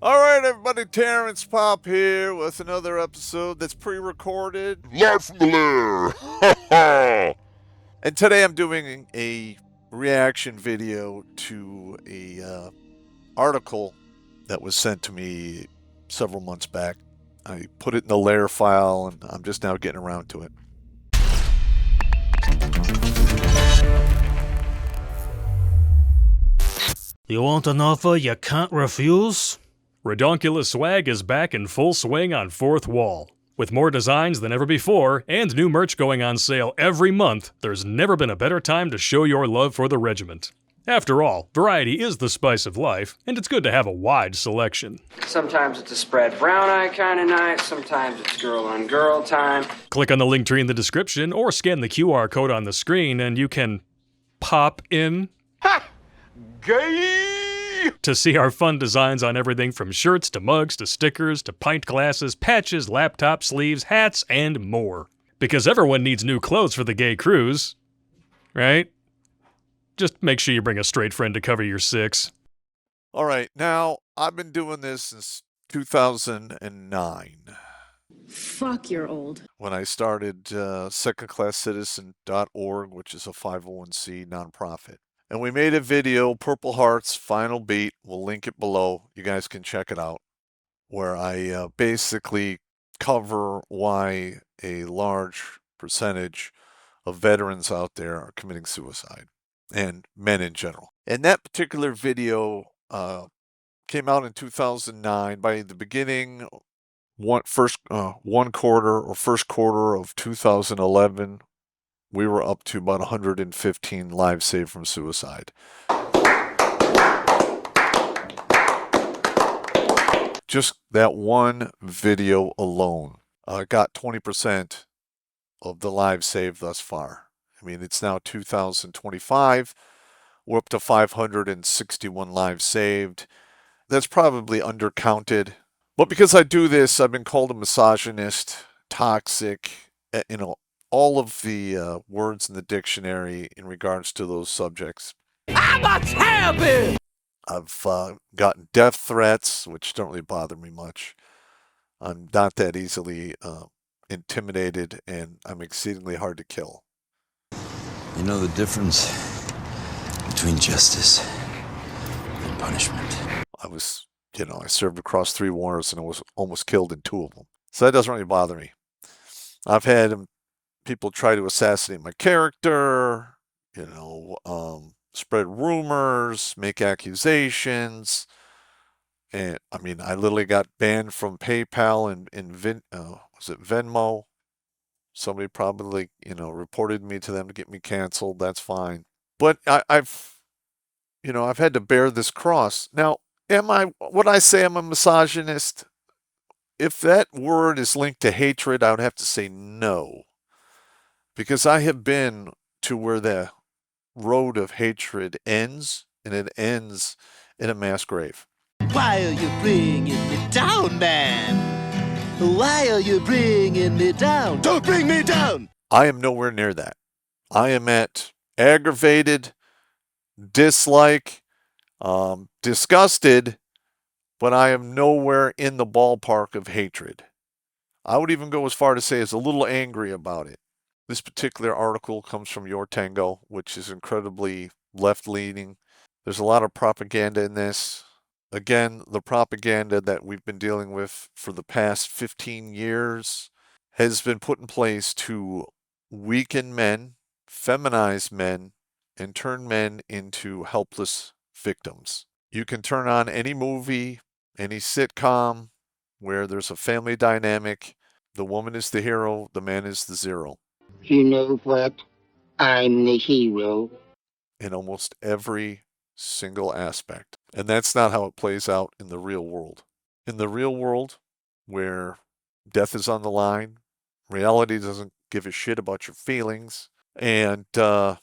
Alright everybody, Terrence Pop here with another episode that's pre-recorded. Live from the Lair! Ha ha! And today I'm doing a reaction video to a article that was sent to me several months back. I put it in the Lair file and I'm just now getting around to it. You want an offer you can't refuse? Redonkulas swag is back in full swing on Fourth Wall. With more designs than ever before, and new merch going on sale every month, there's never been a better time to show your love for the regiment. After all, variety is the spice of life, and it's good to have a wide selection. Sometimes it's a spread brown eye kind of night, sometimes it's girl on girl time. Click on the link tree in the description, or scan the QR code on the screen, and you can pop in. Ha! Gay! To see our fun designs on everything from shirts to mugs to stickers to pint glasses, patches, laptop sleeves, hats, and more. Because everyone needs new clothes for the gay cruise, right? Just make sure you bring a straight friend to cover your six. Alright, now I've been doing this since 2009. Fuck, you're old. When I started secondclasscitizen.org, which is a 501c nonprofit. And we made a video, Purple Heart's Final Beat. We'll link it below. You guys can check it out. Where I basically cover why a large percentage of veterans out there are committing suicide. And men in general. And that particular video came out in 2009. By the beginning, first quarter of 2011, we were up to about 115 lives saved from suicide. Just that one video alone got 20% of the lives saved thus far. I mean, it's now 2025. We're up to 561 lives saved. That's probably undercounted. But because I do this, I've been called a misogynist, toxic, all of the words in the dictionary in regards to those subjects. I'm a champion! I've gotten death threats, which don't really bother me much. I'm not that easily intimidated, and I'm exceedingly hard to kill. You know the difference between justice and punishment. I served across 3 wars and I was almost killed in 2 of them. So that doesn't really bother me. I've had people try to assassinate my character, spread rumors, make accusations. And I mean, I literally got banned from PayPal and was it Venmo? Somebody probably, reported me to them to get me canceled. That's fine. But I've had to bear this cross. Now, would I say I'm a misogynist? If that word is linked to hatred, I would have to say no. Because I have been to where the road of hatred ends, and it ends in a mass grave. Why are you bringing me down, man? Why are you bringing me down? Don't bring me down! I am nowhere near that. I am at aggravated, dislike, disgusted, but I am nowhere in the ballpark of hatred. I would even go as far to say as a little angry about it. This particular article comes from Your Tango, which is incredibly left-leaning. There's a lot of propaganda in this. Again, the propaganda that we've been dealing with for the past 15 years has been put in place to weaken men, feminize men, and turn men into helpless victims. You can turn on any movie, any sitcom where there's a family dynamic. The woman is the hero, the man is the zero. You know what? I'm the hero. In almost every single aspect. And that's not how it plays out in the real world. In the real world, where death is on the line, reality doesn't give a shit about your feelings, and, you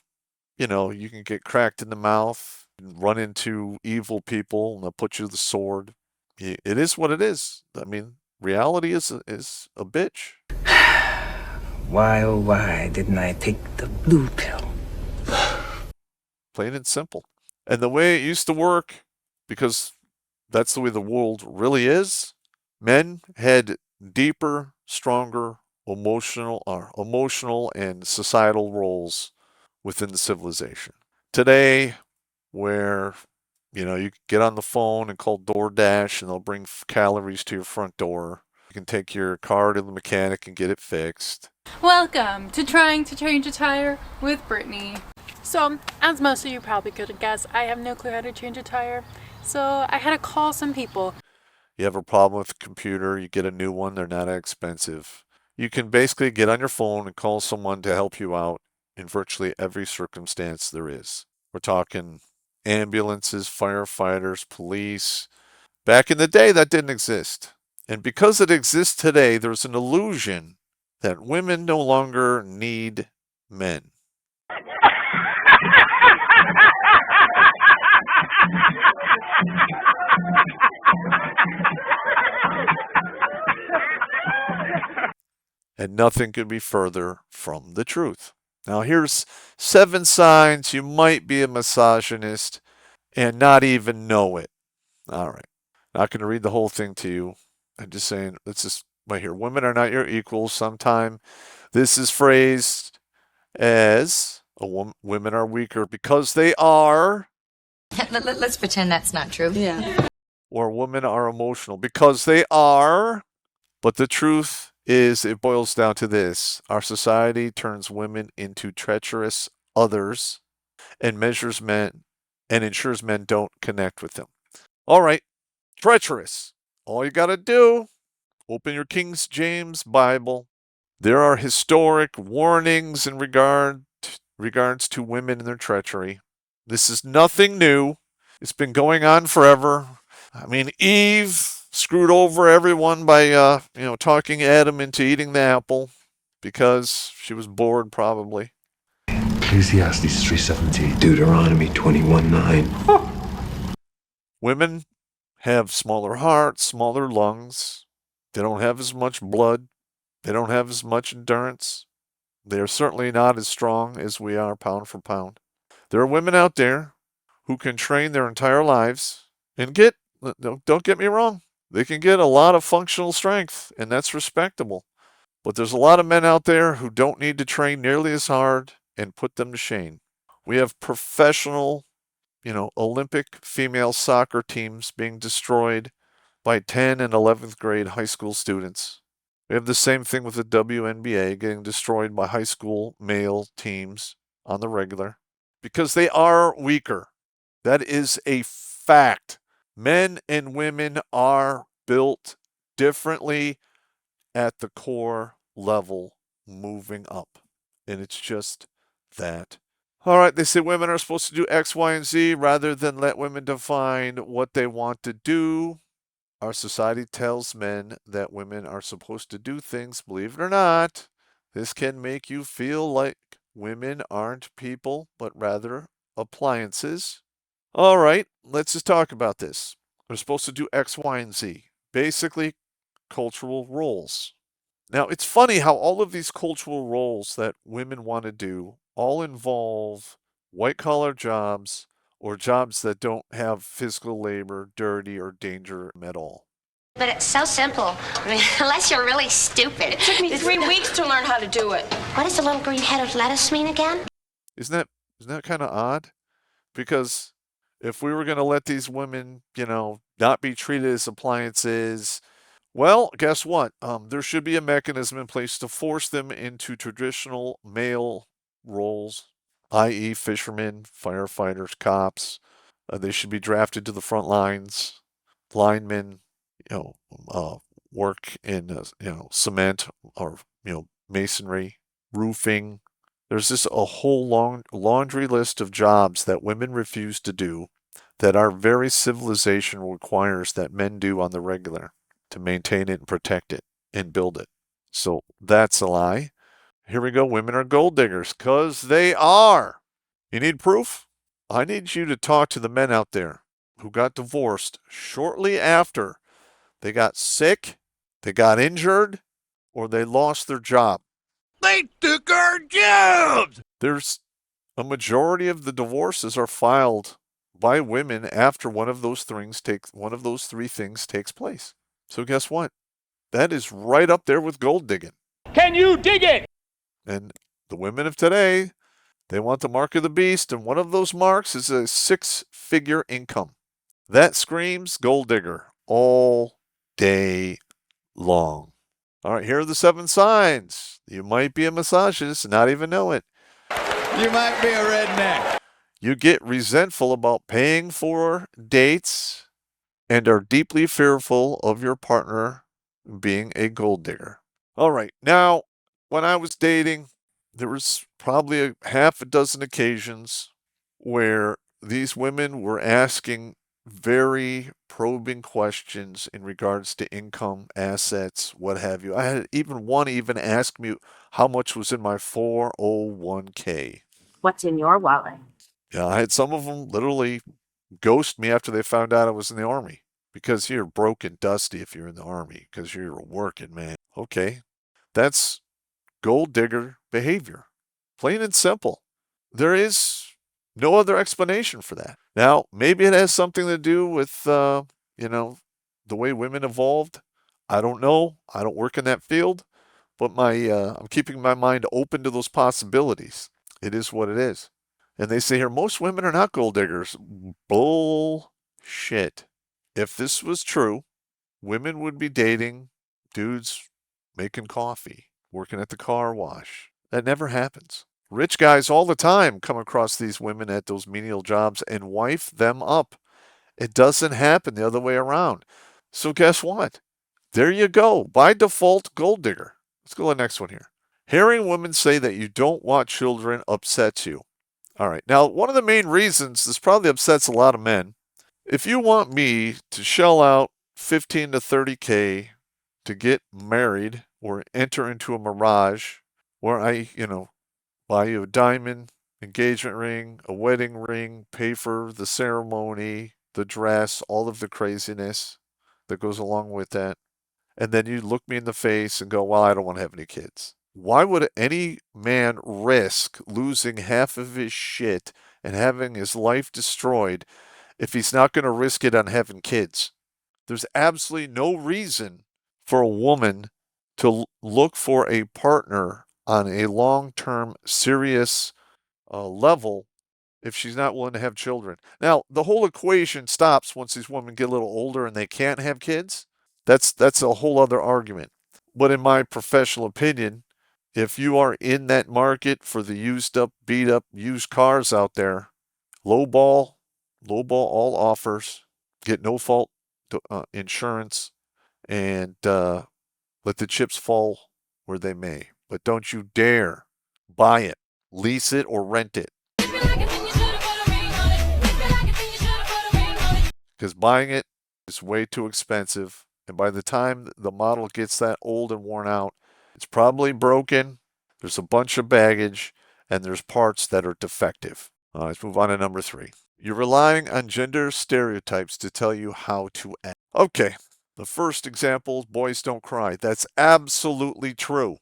can get cracked in the mouth, and run into evil people, and they'll put you to the sword. It is what it is. I mean, reality is a bitch. Why, oh why, didn't I take the blue pill? Plain and simple. And the way it used to work, because that's the way the world really is, men had deeper, stronger emotional and societal roles within the civilization. Today, where you get on the phone and call DoorDash and they'll bring calories to your front door. You can take your car to the mechanic and get it fixed. Welcome to Trying to Change a Tire with Brittany. So, as most of you probably could guess, I have no clue how to change a tire. So, I had to call some people. You have a problem with the computer, you get a new one, they're not expensive. You can basically get on your phone and call someone to help you out in virtually every circumstance there is. We're talking ambulances, firefighters, police. Back in the day, that didn't exist. And because it exists today, there's an illusion that women no longer need men. And nothing could be further from the truth. Now, here's 7 signs you might be a misogynist and not even know it. All right. Not going to read the whole thing to you. I'm just saying, let's just right here. Women are not your equals. Sometimes this is phrased as women are weaker because they are. Let's pretend that's not true. Yeah. Or women are emotional because they are. But the truth is, it boils down to this. Our society turns women into treacherous others and ensures men don't connect with them. All right, treacherous. All you got to do, open your King James Bible. There are historic warnings in regards to women and their treachery. This is nothing new. It's been going on forever. I mean, Eve screwed over everyone by, talking Adam into eating the apple because she was bored, probably. Ecclesiastes 3:17, Deuteronomy 21:9. Women have smaller hearts, smaller lungs. They don't have as much blood. They don't have as much endurance. They are certainly not as strong as we are pound for pound. There are women out there who can train their entire lives and don't get me wrong, they can get a lot of functional strength, and that's respectable. But there's a lot of men out there who don't need to train nearly as hard and put them to shame. We have professional, Olympic female soccer teams being destroyed by 10 and 11th grade high school students. We have the same thing with the WNBA getting destroyed by high school male teams on the regular because they are weaker. That is a fact. Men and women are built differently at the core level moving up. And it's just that. All right, they say women are supposed to do X, Y, and Z rather than let women define what they want to do. Our society tells men that women are supposed to do things, believe it or not. This can make you feel like women aren't people, but rather appliances. All right, let's just talk about this. They're supposed to do X, Y, and Z. Basically, cultural roles. Now, it's funny how all of these cultural roles that women want to do all involve white-collar jobs or jobs that don't have physical labor, dirty, or danger at all. But it's so simple. I mean, unless you're really stupid. It took me 3 weeks to learn how to do it. What does the little green head of lettuce mean again? Isn't that kind of odd? Because if we were going to let these women, not be treated as appliances, well, guess what? There should be a mechanism in place to force them into traditional male roles, i.e. fishermen, firefighters, cops. They should be drafted to the front lines. Linemen, work in, cement or, masonry, roofing. There's just a whole laundry list of jobs that women refuse to do that our very civilization requires that men do on the regular to maintain it and protect it and build it. So that's a lie. Here we go. Women are gold diggers because they are. You need proof? I need you to talk to the men out there who got divorced shortly after they got sick, they got injured, or they lost their job. They took our jobs! There's A majority of the divorces are filed by women after one of those three things takes place. So guess what? That is right up there with gold digging. Can you dig it? And the women of today, they want the mark of the beast, and one of those marks is a 6-figure income. That screams gold digger all day long. All right, here are the 7 signs. You might be a misogynist and not even know it. You might be a redneck. You get resentful about paying for dates and are deeply fearful of your partner being a gold digger. All right, now, when I was dating, there was probably a half a dozen occasions where these women were asking very probing questions in regards to income, assets, what have you. I had one ask me how much was in my 401k. What's in your wallet? Yeah, I had some of them literally ghost me after they found out I was in the Army. Because you're broke and dusty if you're in the Army, because you're a working man. Okay, that's gold digger behavior. Plain and simple. There is no other explanation for that. Now, maybe it has something to do with, the way women evolved. I don't know. I don't work in that field. But I'm keeping my mind open to those possibilities. It is what it is. And they say here, most women are not gold diggers. Bullshit. If this was true, women would be dating dudes making coffee, working at the car wash. That never happens. Rich guys all the time come across these women at those menial jobs and wife them up. It doesn't happen the other way around. So guess what? There you go. By default, gold digger. Let's go to the next one here. Hearing women say that you don't want children upsets you. All right. Now, one of the main reasons this probably upsets a lot of men. If you want me to shell out 15 to 30K to get married or enter into a mirage where I, buy you a diamond engagement ring, a wedding ring, pay for the ceremony, the dress, all of the craziness that goes along with that, and then you look me in the face and go, well, I don't want to have any kids. Why would any man risk losing half of his shit and having his life destroyed if he's not going to risk it on having kids? There's absolutely no reason for a woman to look for a partner on a long-term, serious level if she's not willing to have children. Now, the whole equation stops once these women get a little older and they can't have kids. That's a whole other argument. But in my professional opinion, if you are in that market for the used up, beat up, used cars out there, lowball all offers, get no fault insurance, and let the chips fall where they may. But don't you dare buy it, lease it, or rent it. Because buying it is way too expensive. And by the time the model gets that old and worn out, it's probably broken. There's a bunch of baggage, and there's parts that are defective. Let's move on to number 3. You're relying on gender stereotypes to tell you how to act. Okay, the first example is boys don't cry. That's absolutely true.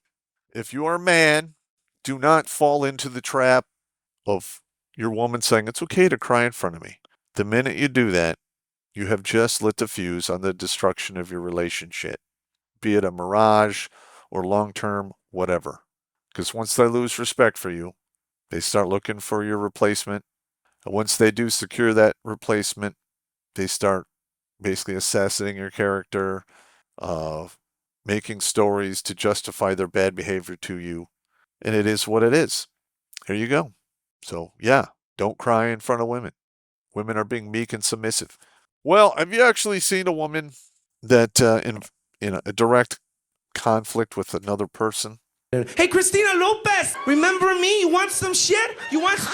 If you are a man, do not fall into the trap of your woman saying, it's okay to cry in front of me. The minute you do that, you have just lit the fuse on the destruction of your relationship, be it a mirage or long-term, whatever. Because once they lose respect for you, they start looking for your replacement. And once they do secure that replacement, they start basically assassinating your character, making stories to justify their bad behavior to you. And it is what it is. Here you go. So, yeah, don't cry in front of women. Women are being meek and submissive. Well, have you actually seen a woman that in a direct conflict with another person? Hey, Christina Lopez, remember me? You want some shit? You want some...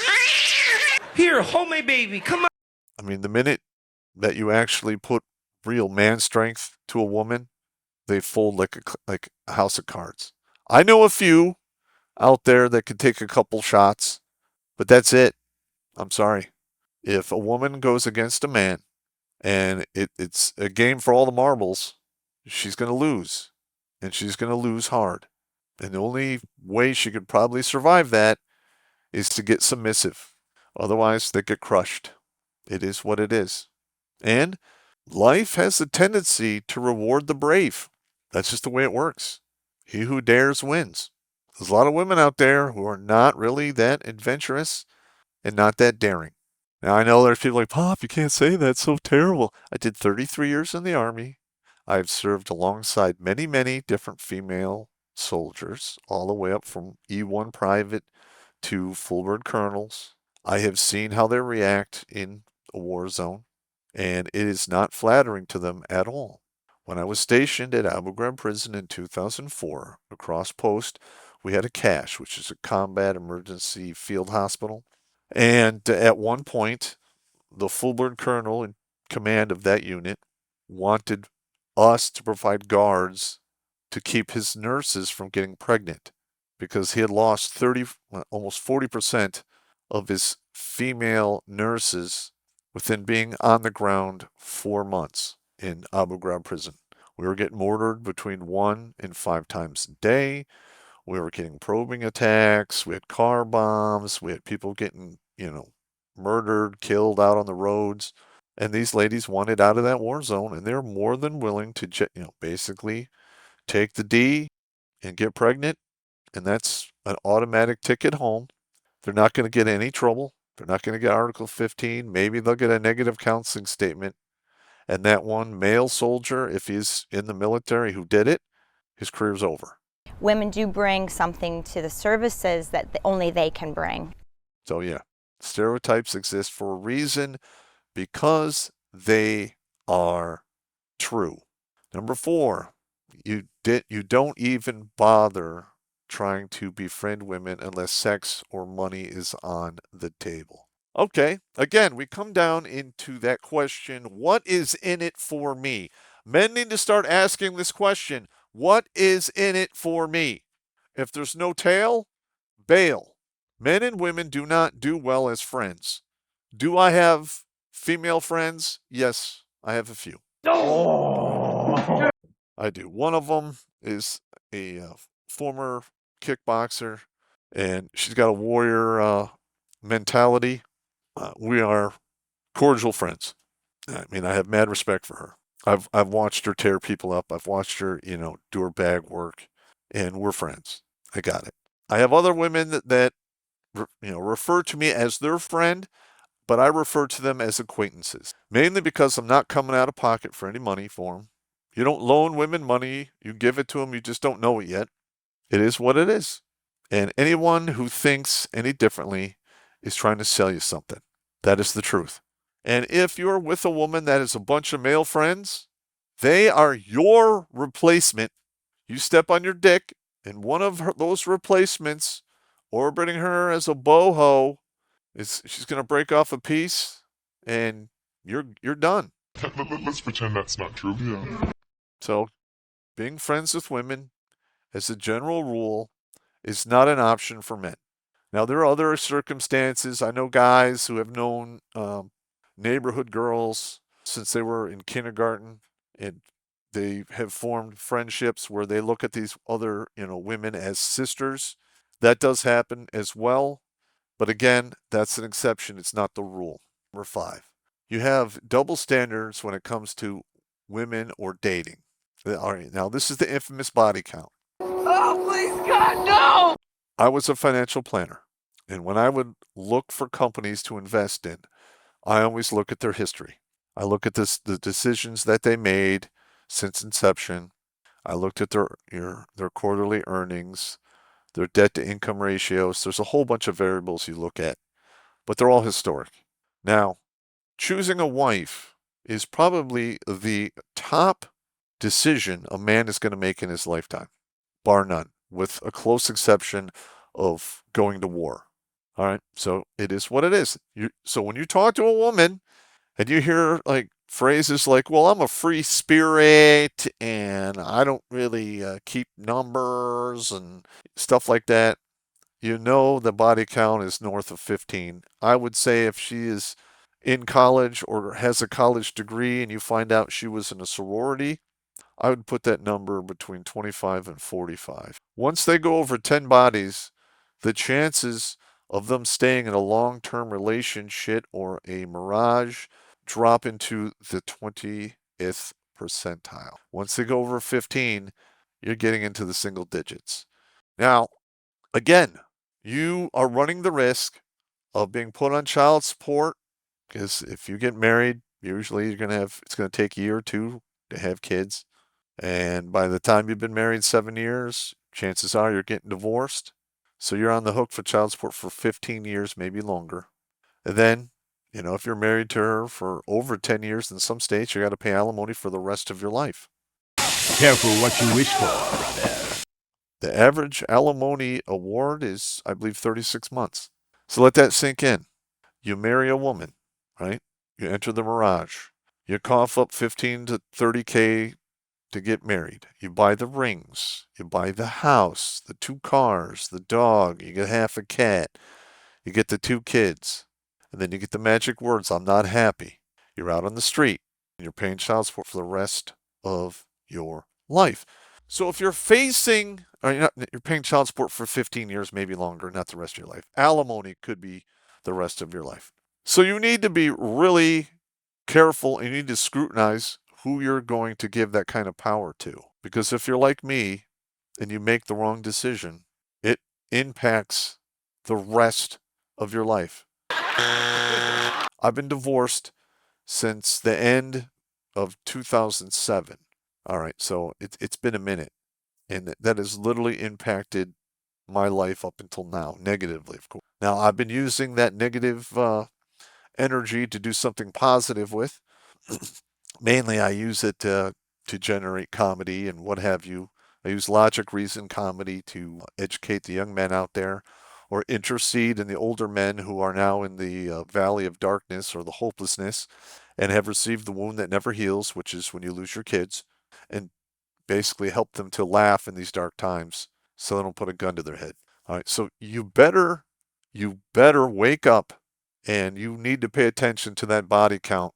Here, hold my baby. Come on. I mean, the minute that you actually put real man strength to a woman, they fold like a house of cards. I know a few out there that could take a couple shots, but that's it. I'm sorry. If a woman goes against a man and it's a game for all the marbles, she's going to lose. And she's going to lose hard. And the only way she could probably survive that is to get submissive. Otherwise, they get crushed. It is what it is. And life has a tendency to reward the brave. That's just the way it works. He who dares wins. There's a lot of women out there who are not really that adventurous and not that daring. Now, I know there's people like, Pop, you can't say that. It's so terrible. I did 33 years in the Army. I've served alongside many, many different female soldiers, all the way up from E1 private to full bird colonels. I have seen how they react in a war zone, and it is not flattering to them at all. When I was stationed at Abu Ghraib prison in 2004, across post, we had a CASH, which is a combat emergency field hospital. And at one point, the full bird colonel in command of that unit wanted us to provide guards to keep his nurses from getting pregnant because he had lost almost 40% of his female nurses within being on the ground 4 months in Abu Ghraib prison. We were getting mortared between 1 and 5 times a day. We were getting probing attacks. We had car bombs. We had people getting, murdered, killed out on the roads. And these ladies wanted out of that war zone, and they're more than willing to, basically take the D and get pregnant. And that's an automatic ticket home. They're not going to get any trouble. They're not going to get Article 15. Maybe they'll get a negative counseling statement. And that one male soldier, if he's in the military who did it, his career's over. Women do bring something to the services that only they can bring. So yeah, stereotypes exist for a reason because they are true. Number 4, you don't even bother trying to befriend women unless sex or money is on the table. Okay, again, we come down into that question, what is in it for me? Men need to start asking this question, what is in it for me? If there's no tail, bail. Men and women do not do well as friends. Do I have female friends? Yes, I have a few. I do. One of them is a former kickboxer, and she's got a warrior mentality. We are cordial friends. I mean, I have mad respect for her. I've watched her tear people up. I've watched her, do her bag work, and we're friends. I got it. I have other women that refer to me as their friend, but I refer to them as acquaintances, mainly because I'm not coming out of pocket for any money for them. You don't loan women money. You give it to them. You just don't know it yet. It is what it is. And anyone who thinks any differently is trying to sell you something. That is the truth. And if you're with a woman that has a bunch of male friends, they are your replacement. You step on your dick, and one of those replacements, orbiting her as a boho, she's going to break off a piece, and you're done. Let's pretend that's not true. Yeah. So, being friends with women, as a general rule, is not an option for men. Now, there are other circumstances. I know guys who have known neighborhood girls since they were in kindergarten, and they have formed friendships where they look at these other, women as sisters. That does happen as well. But again, that's an exception. It's not the rule. Number 5, you have double standards when it comes to women or dating. All right, now this is the infamous body count. Oh, please, God, no! I was a financial planner, and when I would look for companies to invest in, I always look at their history. I look at the decisions that they made since inception. I looked at their quarterly earnings, their debt to income ratios. There's a whole bunch of variables you look at, but they're all historic. Now, choosing a wife is probably the top decision a man is going to make in his lifetime, bar none, with a close exception of going to war. All right, so it is what it is. So when you talk to a woman and you hear phrases like, well, I'm a free spirit and I don't really keep numbers and stuff like that, the body count is north of 15. I would say if she is in college or has a college degree and you find out she was in a sorority, I would put that number between 25 and 45. Once they go over 10 bodies, the chances of them staying in a long-term relationship or a mirage drop into the 20th percentile. Once they go over 15, you're getting into the single digits. Now, again, you are running the risk of being put on child support because if you get married, usually it's going to take a year or two to have kids. And by the time you've been married 7 years, chances are you're getting divorced. So you're on the hook for child support for 15 years, maybe longer. And then, if you're married to her for over 10 years in some states, you got to pay alimony for the rest of your life. Careful what you wish for, brother. The average alimony award is, I believe, 36 months. So let that sink in. You marry a woman, right? You enter the mirage. You cough up 15 to 30K to get married. You buy the rings. You buy the house, the 2 cars, the dog. You get half a cat. You get the 2 kids. And then you get the magic words, I'm not happy. You're out on the street. And you're paying child support for the rest of your life. So if you're you're paying child support for 15 years, maybe longer, not the rest of your life. Alimony could be the rest of your life. So you need to be really careful and you need to scrutinize who you're going to give that kind of power to. Because if you're like me and you make the wrong decision, it impacts the rest of your life. I've been divorced since the end of 2007. All right, so it's been a minute. And that has literally impacted my life up until now, negatively, of course. Now, I've been using that negative energy to do something positive with. Mainly, I use it to generate comedy and what have you. I use logic, reason, comedy to educate the young men out there or intercede in the older men who are now in the valley of darkness or the hopelessness and have received the wound that never heals, which is when you lose your kids, and basically help them to laugh in these dark times so they don't put a gun to their head. All right, so you better wake up and you need to pay attention to that body count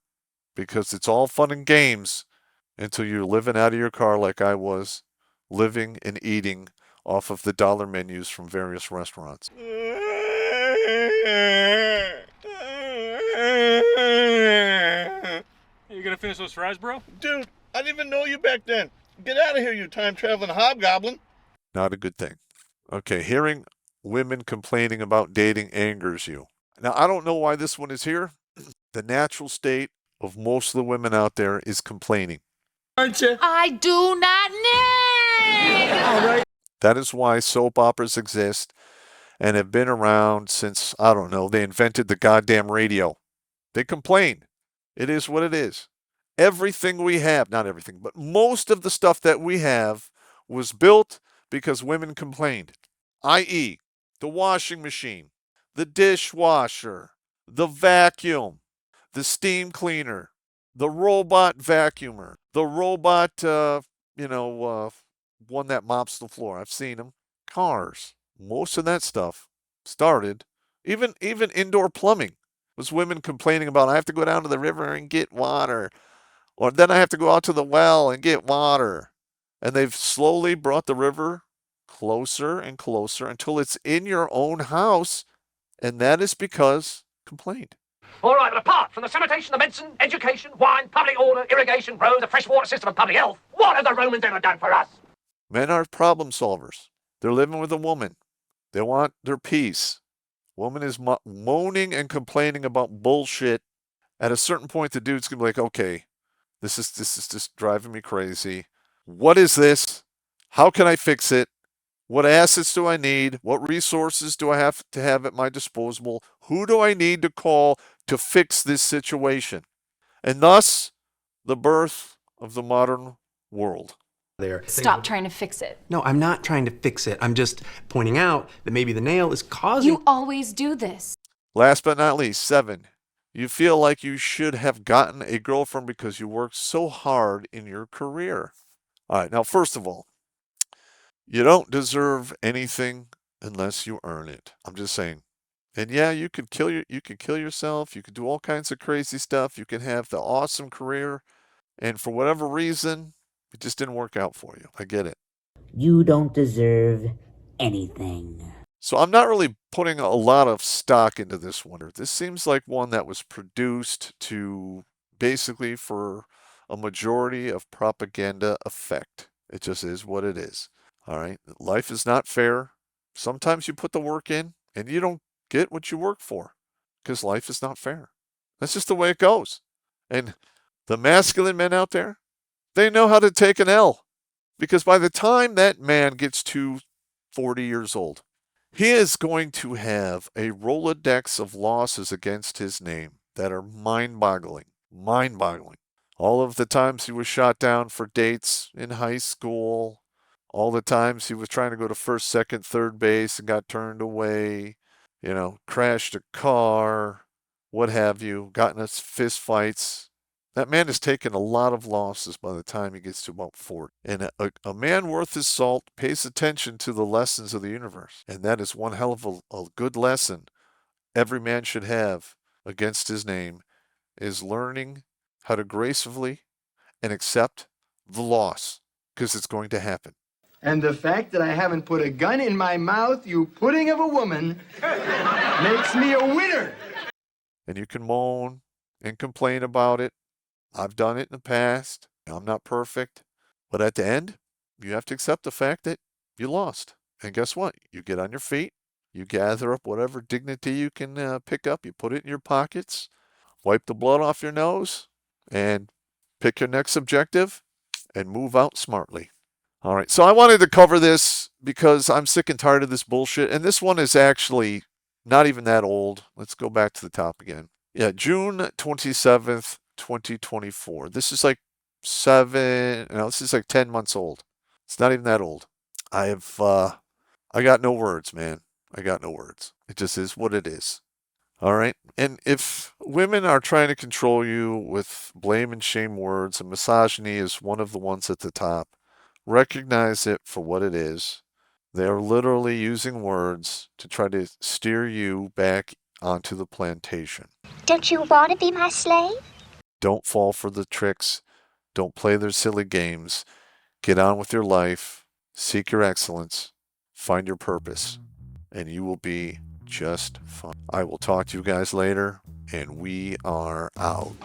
because it's all fun and games until you're living out of your car like I was, living and eating off of the dollar menus from various restaurants. You gonna finish those fries, bro? Dude, I didn't even know you back then. Get out of here, you time-traveling hobgoblin. Not a good thing. Okay, hearing women complaining about dating angers you. Now, I don't know why this one is here. The natural state of most of the women out there is complaining. Aren't you? I do not need. All right. That is why soap operas exist and have been around since, I don't know, they invented the goddamn radio. They complain. It is what it is. Everything we have, not everything, but most of the stuff that we have was built because women complained, i.e., the washing machine, the dishwasher, the vacuum, the steam cleaner, the robot vacuumer, the robot, one that mops the floor. I've seen them. Cars. Most of that stuff started, even indoor plumbing, was women complaining about, I have to go down to the river and get water. Or then I have to go out to the well and get water. And they've slowly brought the river closer and closer until it's in your own house. And that is because complained. All right, but apart from the sanitation, the medicine, education, wine, public order, irrigation, roads, the freshwater system, and public health, what have the Romans ever done for us? Men are problem solvers. They're living with a woman. They want their peace. Woman is moaning and complaining about bullshit. At a certain point, the dude's going to be like, okay, this is just driving me crazy. What is this? How can I fix it? What assets do I need? What resources do I have to have at my disposal? Who do I need to call to fix this situation? And thus, the birth of the modern world. Stop trying to fix it. No, I'm not trying to fix it. I'm just pointing out that maybe the nail is causing... You always do this. Last but not least, 7. You feel like you should have gotten a girlfriend because you worked so hard in your career. All right, now, first of all, you don't deserve anything unless you earn it. I'm just saying. And yeah, you could kill yourself. You could do all kinds of crazy stuff. You can have the awesome career. And for whatever reason, it just didn't work out for you. I get it. You don't deserve anything. So I'm not really putting a lot of stock into this one. This seems like one that was produced to basically for a majority of propaganda effect. It just is what it is. All right. Life is not fair. Sometimes you put the work in and you don't get what you work for because life is not fair. That's just the way it goes. And the masculine men out there, they know how to take an L because by the time that man gets to 40 years old, he is going to have a Rolodex of losses against his name that are mind-boggling. Mind-boggling. All of the times he was shot down for dates in high school, all the times he was trying to go to first, second, third base and got turned away, crashed a car, what have you, gotten us fist fights. That man has taken a lot of losses by the time he gets to about 40. And a man worth his salt pays attention to the lessons of the universe. And that is one hell of a good lesson every man should have against his name is learning how to gracefully and accept the loss because it's going to happen. And the fact that I haven't put a gun in my mouth, you pudding of a woman, makes me a winner. And you can moan and complain about it. I've done it in the past. I'm not perfect. But at the end, you have to accept the fact that you lost. And guess what? You get on your feet. You gather up whatever dignity you can pick up. You put it in your pockets. Wipe the blood off your nose. And pick your next objective. And move out smartly. All right. So I wanted to cover this because I'm sick and tired of this bullshit. And this one is actually not even that old. Let's go back to the top again. Yeah, June 27th. 2024. This is like 10 months old. It's not even that old. I got no words, man. I got no words. It just is what it is. All right. And if women are trying to control you with blame and shame words, and misogyny is one of the ones at the top, recognize it for what it is. They are literally using words to try to steer you back onto the plantation. Don't you want to be my slave? Don't fall for the tricks. Don't play their silly games. Get on with your life. Seek your excellence. Find your purpose. And you will be just fine. I will talk to you guys later. And we are out.